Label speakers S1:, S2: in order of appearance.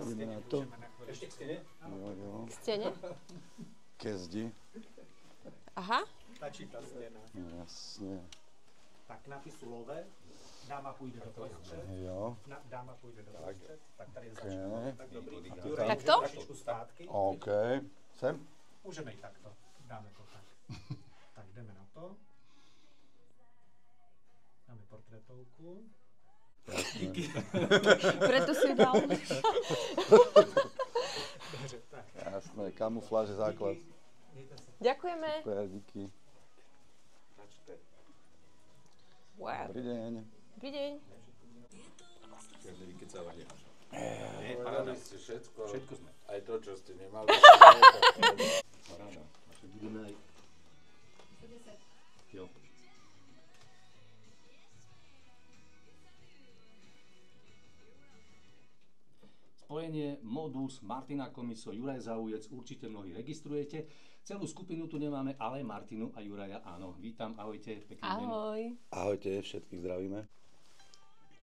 S1: Ideme na to.
S2: Ešte k stene?
S1: Jo.
S3: K stene?
S1: Ke zdi.
S3: Aha.
S2: Stačí tá stena.
S1: Jasne.
S2: Tak napíšu love. Dáma pôjde do prostred.
S1: Jo.
S2: Dáma pôjde do prostred. Tak tady
S1: OK.
S2: začneme. Tak dobrý.
S3: Takto?
S2: Trošičku zpátky.
S1: OK. Sem?
S2: Môžeme i takto. Dáme to tak. Tak jdeme na to. Dáme portrétovku. Díky.
S3: Preto si dal.
S2: Tak.
S1: Jasné, kamufláž je základ.
S3: Ďakujeme.
S1: Super, díky.
S3: Wow.
S1: Dobrý deň.
S3: Dobrý deň.
S4: Žiadne vykycávanie. Paráda ste všetko.
S2: Všetko sme.
S4: Aj to, čo ste nemali. Paráda.
S2: Budeme aj... Jo.
S5: Spojenie Modus, Martina Komiso, Juraj Zaujec, určite mnohí registrujete. Celú skupinu tu nemáme, ale Martinu a Juraja áno. Vítam, ahojte, pekný deň.
S3: Ahoj.
S1: Ahojte, všetkých zdravíme.